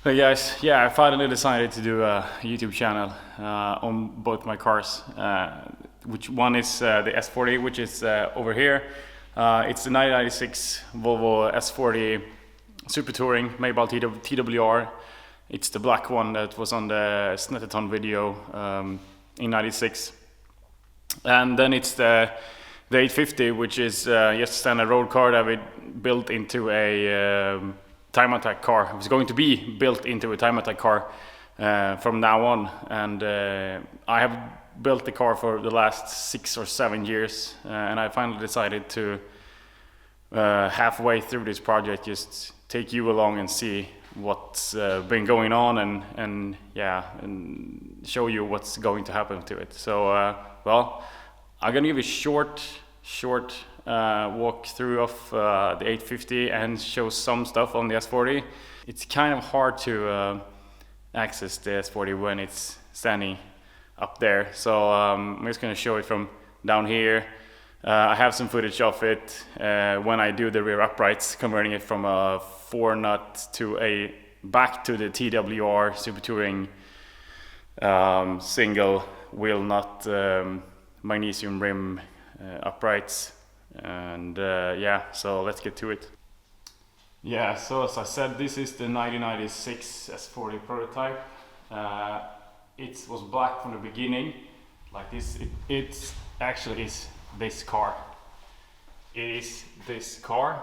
Hey guys, yeah, I finally decided to do a YouTube channel on both my cars. Which one is the S40, which is over here. It's the 1996 Volvo S40 Super Touring made by TWR. It's the black one that was on the Snetterton video in '96. And then it's the 850, which is just a standard road car that we built into a time attack car. It was going to be built into a time attack car from now on, and I have built the car for the last 6 or 7 years, and I finally decided to halfway through this project just take you along and see what's been going on, and show you what's going to happen to it. So well, I'm gonna give a short walk through of the 850 and show some stuff on the S40. It's kind of hard to access the S40 when it's standing up there, so I'm just going to show it from down here. I have some footage of it when I do the rear uprights, converting it from a 4-nut to back to the TWR Super Touring single wheel nut magnesium rim uprights. And yeah, so let's get to it. Yeah, so as I said, this is the 1996 S40 Prototype. It was black from the beginning, like this. It actually is this car. It is this car.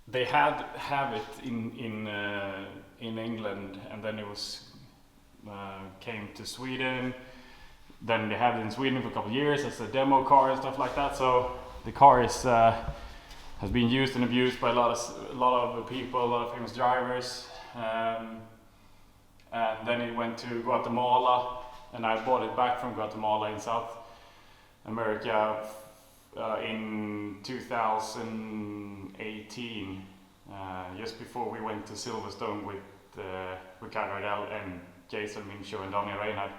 They have it in England, and then it was came to Sweden. Then they had it in Sweden for a couple of years as a demo car and stuff like that. So the car is has been used and abused by a lot of people, a lot of famous drivers. And then it went to Guatemala, and I bought it back from Guatemala in South America in 2018, just before we went to Silverstone with Ricardo Riddell and Jason Mincho and Daniel Reinhardt.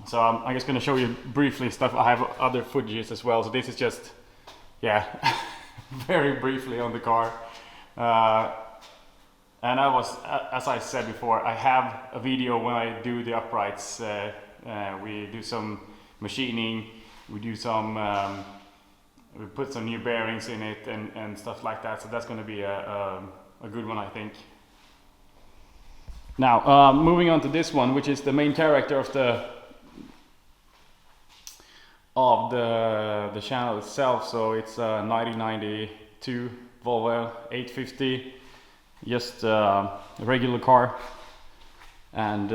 So I'm just going to show you briefly stuff. I have other footages as well, so this is just, yeah, very briefly on the car. And I was, as I said before, I have a video when I do the uprights. We do some machining, we do some, we put some new bearings in it and stuff like that. So that's going to be a good one, I think. Now, moving on to this one, which is the main character of the channel itself. So it's a 1992 Volvo 850, just a regular car, and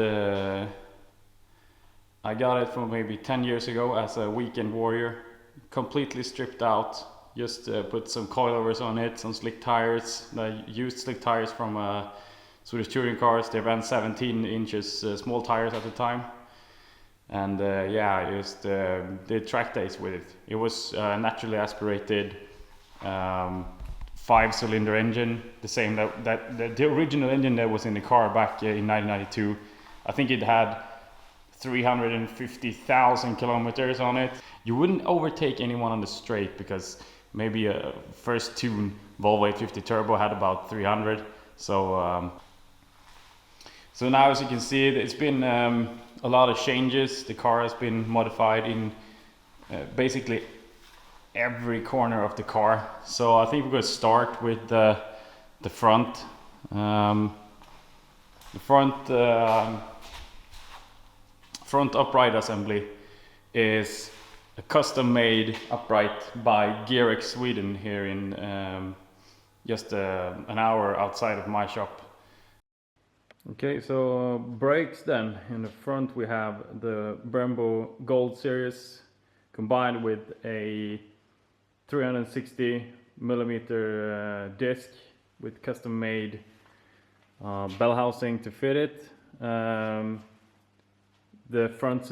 I got it from maybe 10 years ago as a weekend warrior, completely stripped out. Just put some coilovers on it, some slick tires. I used slick tires from Swedish touring cars. They ran 17 inches small tires at the time, and yeah, I just did track days with it. It was naturally aspirated 5-cylinder engine, the same that the original engine that was in the car back in 1992. I think it had 350,000 kilometers on it. You wouldn't overtake anyone on the straight because maybe a first tune Volvo 850 Turbo had about 300. So now, as you can see, it's been a lot of changes. The car has been modified in basically every corner of the car. So I think we're going to start with the front. The front upright assembly is a custom-made upright by gearbox Sweden here in just an hour outside of my shop. Okay, so brakes then. In the front we have the Brembo Gold series combined with a 360mm disc with custom made bell housing to fit it. The front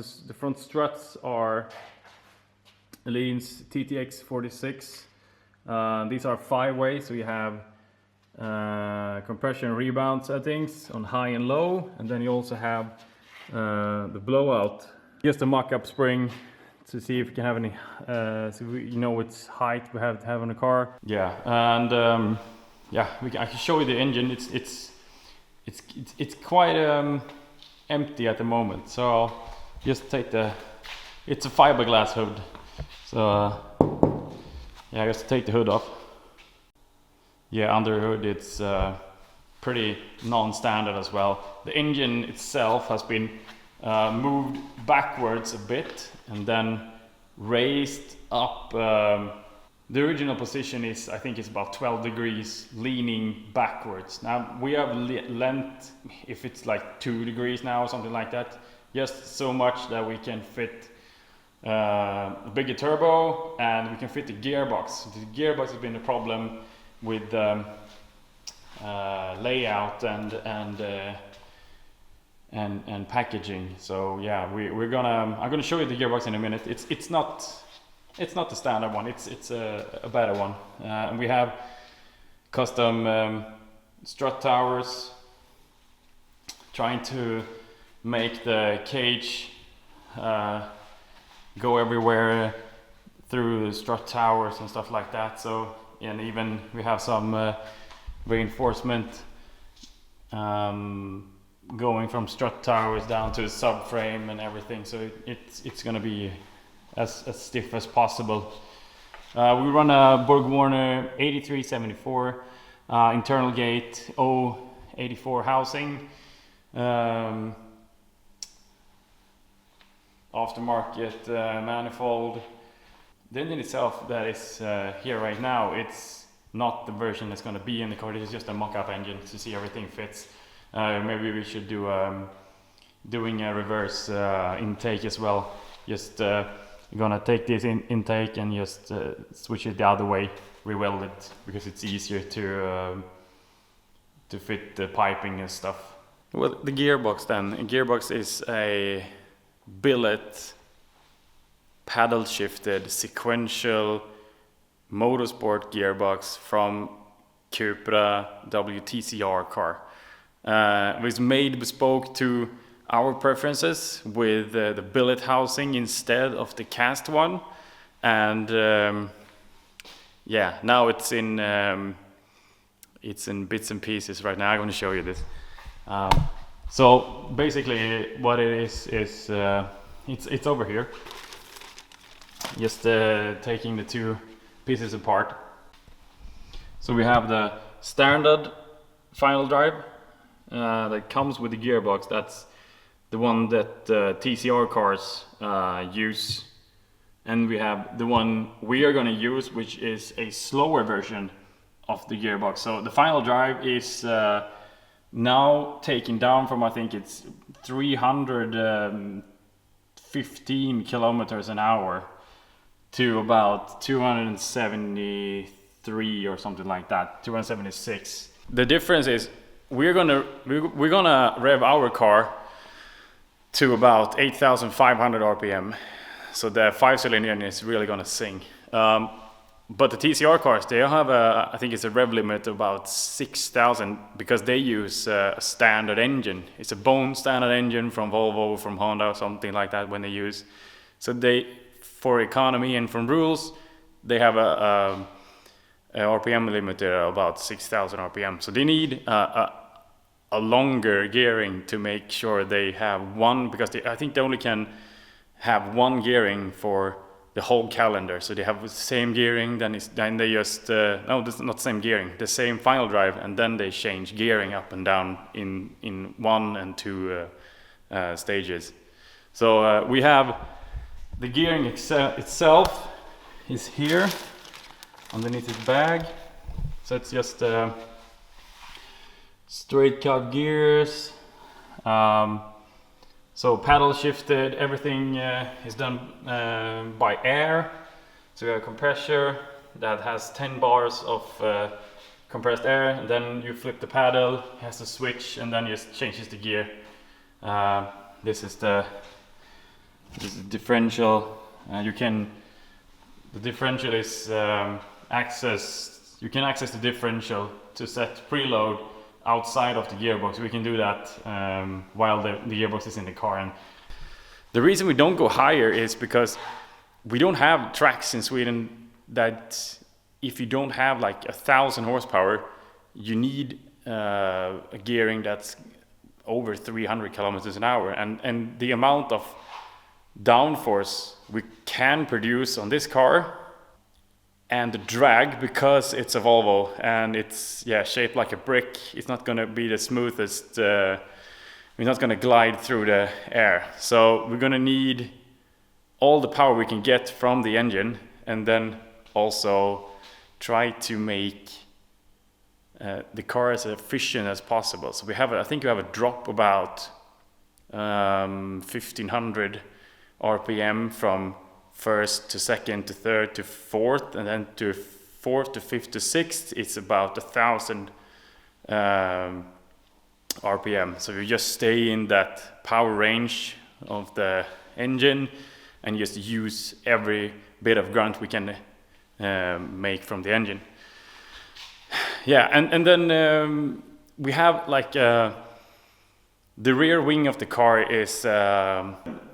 struts are Lean's TTX 46. These are 5-way, so you have compression rebound settings on high and low, and then you also have the blowout. Just a mock-up spring to see if we can have any, so you know what height we have to have on the car. Yeah, and yeah, I can show you the engine. It's quite empty at the moment. So just take it's a fiberglass hood. So yeah, just take the hood off. Yeah, under the hood it's pretty non-standard as well. The engine itself has been moved backwards a bit and then raised up. The original position is, I think it's about 12 degrees leaning backwards. Now we have length, if it's like 2 degrees now or something like that, just so much that we can fit a bigger turbo and we can fit the gearbox. The gearbox has been a problem with layout and packaging. So yeah, I'm gonna show you the gearbox in a minute. It's not the standard one. It's a better one. And we have custom strut towers, trying to make the cage go everywhere through the strut towers and stuff like that. So, and even we have some reinforcement going from strut towers down to the subframe and everything. So it's gonna be as stiff as possible. We run a BorgWarner 8374 internal gate 084 housing, aftermarket manifold. The engine itself that is here right now, it's not the version that's going to be in the car. This is just a mock-up engine to see everything fits. Maybe we should do doing a reverse intake as well. Just gonna take this intake and just switch it the other way, re-weld it, because it's easier to fit the piping and stuff. Well, the gearbox then. A gearbox is a billet paddle shifted sequential motorsport gearbox from Cupra WTCR car. It was made bespoke to our preferences with the billet housing instead of the cast one, and yeah, now it's in bits and pieces right now. I'm going to show you this. So basically what it is it's over here, just taking the two pieces apart. So we have the standard final drive that comes with the gearbox. That's the one that TCR cars use, and we have the one we are going to use, which is a slower version of the gearbox. So the final drive is now taken down from, I think it's 315 kilometers an hour to about 273 or something like that, 276. The difference is we're gonna rev our car to about 8,500 RPM. So the 5-cylinder engine is really gonna sing. But the TCR cars, they have I think it's a rev limit of about 6,000, because they use a standard engine. It's a bone standard engine from Volvo, from Honda, or something like that when they use. So they, for economy and from rules, they have a RPM limit of about 6,000 RPM. So they need a longer gearing to make sure they have one, because I think they only can have one gearing for the whole calendar. So they have the same gearing, then they just no, this is not the same gearing, the same final drive, and then they change gearing up and down in 1 and 2 stages. So we have the gearing itself is here underneath this bag. So it's just straight cut gears. So paddle shifted, everything is done by air. So we have a compressor that has 10 bars of compressed air, and then you flip the paddle, it has a switch, and then just changes the gear. This is the differential. The differential is you can access the differential to set preload outside of the gearbox. We can do that while the gearbox is in the car. And the reason we don't go higher is because we don't have tracks in Sweden that if you don't have like 1,000 horsepower, you need a gearing that's over 300 kilometers an hour, and the amount of downforce we can produce on this car and the drag, because it's a Volvo and it's shaped like a brick, it's not going to be the smoothest. We're not going to glide through the air, so we're going to need all the power we can get from the engine, and then also try to make the car as efficient as possible. So I think you have a drop about 1,500 RPM from first to second to third to fourth, and then to fourth to fifth to sixth it's about 1,000 RPM. So you just stay in that power range of the engine and just use every bit of grunt we can make from the engine. Yeah, and then we have like the rear wing of the car is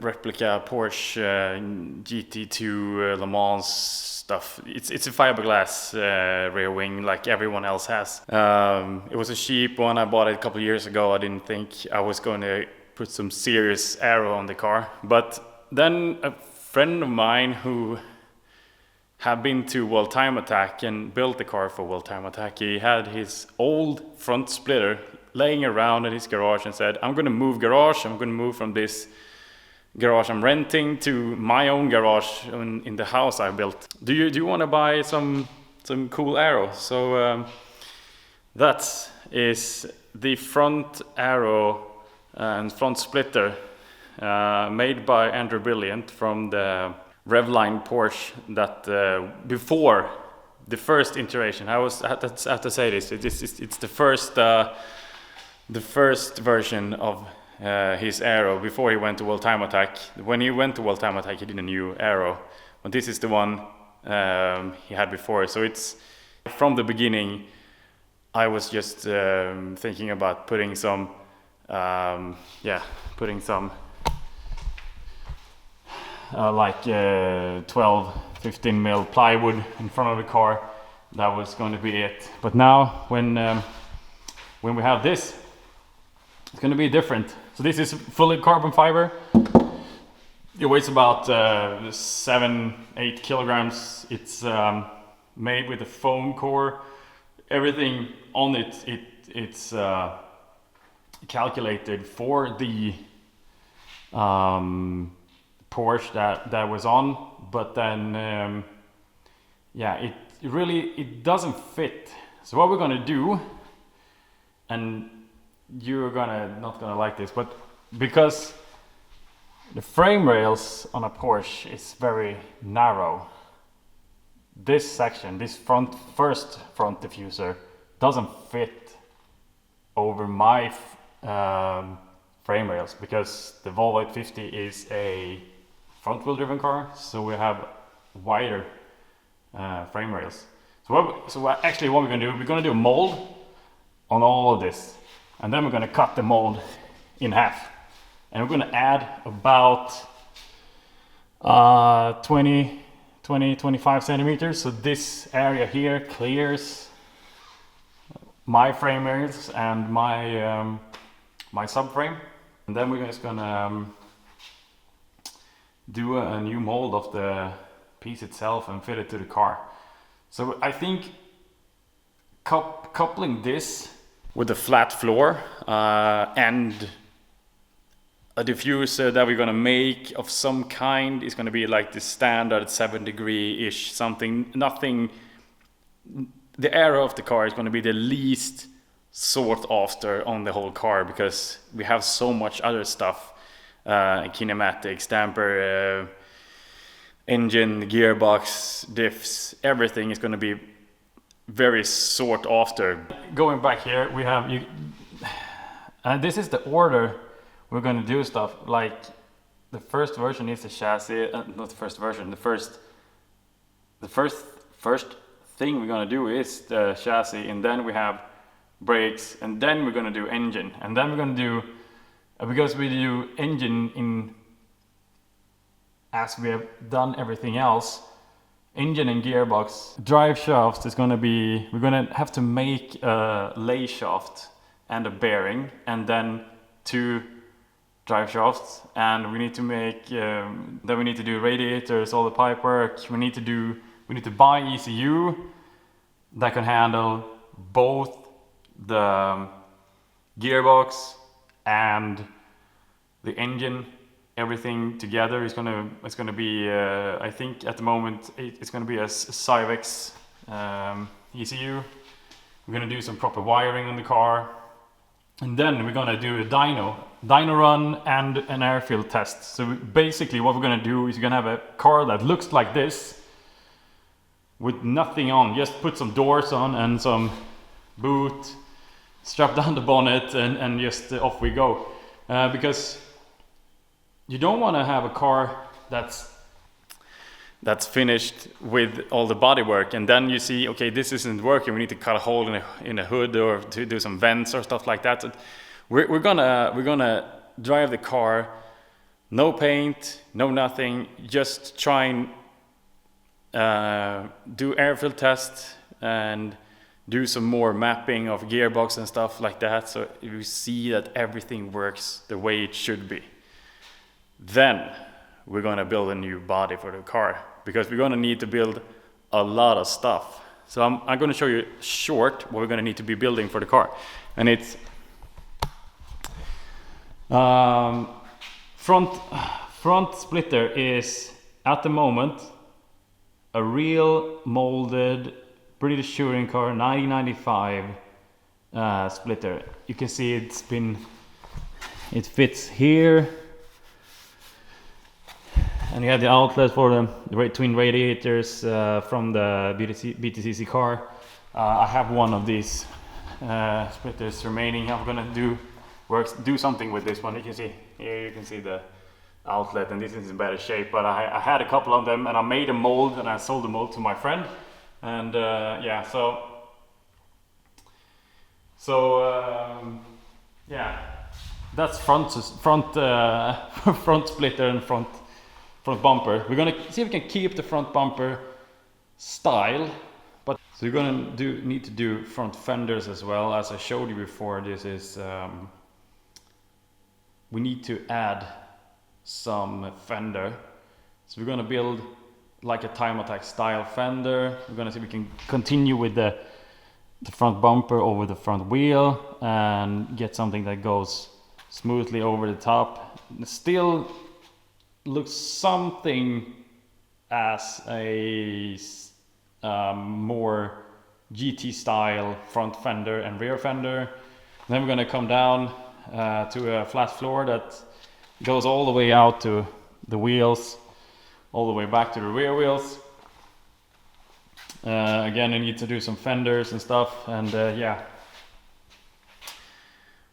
replica Porsche GT2 Le Mans stuff. It's a fiberglass rear wing like everyone else has. It was a cheap one. I bought it a couple of years ago. I didn't think I was going to put some serious aero on the car. But then a friend of mine who had been to World Time Attack and built the car for World Time Attack, he had his old front splitter laying around in his garage and said, I'm going to move garage. I'm going to move from this garage I'm renting to my own garage in the house I built. Do you want to buy some cool aero? So that is the front aero and front splitter made by Andrew Brilliant from the Revline Porsche that before the first iteration. I have to say this. It's the first version of his aero before he went to World Time Attack. When he went to World Time Attack, he did a new aero, but this is the one he had before. So it's from the beginning. I was just thinking about putting some 12, 15 mil plywood in front of the car. That was going to be it. But now when we have this, it's going to be different. So this is fully carbon fiber. It weighs about 7-8 kilograms. It's made with a foam core. Everything on it's calculated for the Porsche that was on, but then it doesn't fit. So what we're gonna do, and you're not gonna like this, but because the frame rails on a Porsche is very narrow, this section, this first front diffuser doesn't fit over my frame rails, because the Volvo S40 is a front wheel driven car, so we have wider frame rails. What we're gonna do, we're gonna do a mold on all of this, and then we're gonna cut the mold in half, and we're gonna add about 20-25 centimeters. So this area here clears my frame rails and my subframe, and then we're just gonna do a new mold of the piece itself and fit it to the car. So I think coupling this with a flat floor and a diffuser that we're gonna make of some kind is gonna be like the standard 7-degree-ish something. Nothing. The aero of the car is gonna be the least sought after on the whole car, because we have so much other stuff, kinematics, damper, engine, gearbox, diffs, everything is going to be very sought after. Going back here, we have and this is the order we're going to do stuff. Like the first version is the chassis, not the first version. The first thing we're going to do is the chassis, and then we have brakes, and then we're going to do engine, and then we're going to do because we do engine as we have done everything else, engine and gearbox, drive shafts is gonna be, we're gonna have to make a lay shaft and a bearing, and then 2 drive shafts, and we need to make, then we need to do radiators, all the pipe work, we need to buy ECU that can handle both the gearbox and the engine. Everything together is it's gonna be, I think at the moment it's gonna be a Cyvex ECU. We're gonna do some proper wiring on the car, and then we're gonna do a dyno run and an airfield test. So basically what we're gonna do is we're gonna have a car that looks like this with nothing on, just put some doors on and some boot, strap down the bonnet, and just off we go. Because you don't want to have a car that's finished with all the bodywork, and then you see, okay, this isn't working. We need to cut a hole in a hood or to do some vents or stuff like that. So we're gonna drive the car, no paint, no nothing, just try and do airfield test and do some more mapping of gearbox and stuff like that, so you see that everything works the way it should be. Then we're gonna build a new body for the car, because we're gonna need to build a lot of stuff. So I'm gonna show you short what we're gonna need to be building for the car. And it's front splitter is at the moment a real molded British touring car 1995 splitter. You can see it fits here, and you have the outlet for the twin radiators from the BTCC car. I have one of these splitters remaining. I'm gonna do something with this one. You can see here, you can see the outlet, and this is in better shape, but I had a couple of them, and I made a mold and I sold the mold to my friend. And yeah, yeah, that's front front splitter and front bumper. We're gonna see if we can keep the front bumper style, but so you're gonna need to do front fenders as well. As I showed you before, this is we need to add some fender, so we're gonna build like a time attack style fender. We're gonna see if we can continue with the front bumper over the front wheel and get something that goes smoothly over the top. It still looks something as a more GT style front fender and rear fender. Then we're gonna come down to a flat floor that goes all the way out to the wheels, all the way back to the rear wheels. Again, I need to do some fenders and stuff, and yeah,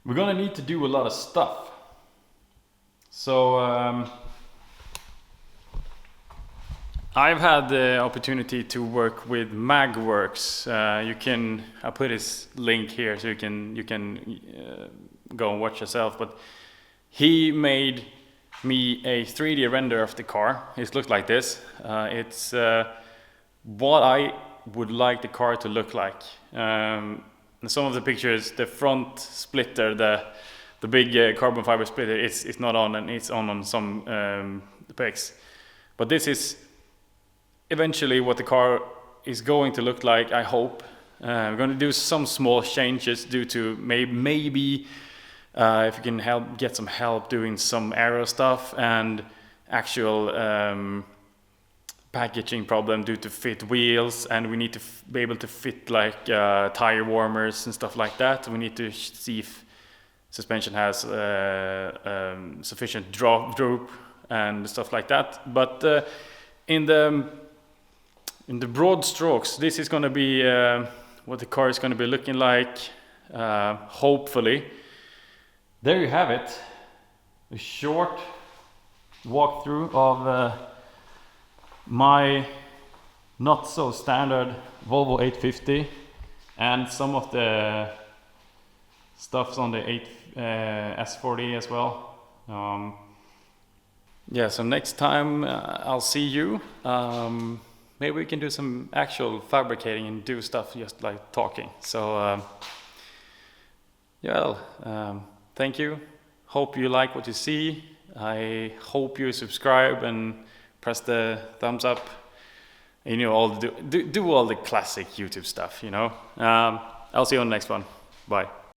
we're gonna need to do a lot of stuff. So I've had the opportunity to work with Magworks. I'll put his link here so you can go and watch yourself. But he made me a 3D render of the car. It looks like this. It's what I would like the car to look like. Some of the pictures, the front splitter, the big carbon fiber splitter, it's not on, and it's on some pegs. But this is eventually what the car is going to look like, I hope. We're going to do some small changes due to maybe if you can get some help doing some aero stuff, and actual packaging problem due to fit wheels, and we need to be able to fit like tire warmers and stuff like that. We need to see if suspension has sufficient droop and stuff like that. But in the broad strokes, this is going to be what the car is going to be looking like, hopefully. There you have it, a short walkthrough of my not so standard Volvo 850 and some of the stuffs on the S40 as well. yeah, so next time I'll see you. Maybe we can do some actual fabricating and do stuff just like talking. So yeah, thank you. Hope you like what you see. I hope you subscribe and press the thumbs up. You know, all do all the classic YouTube stuff. You know. I'll see you on the next one. Bye.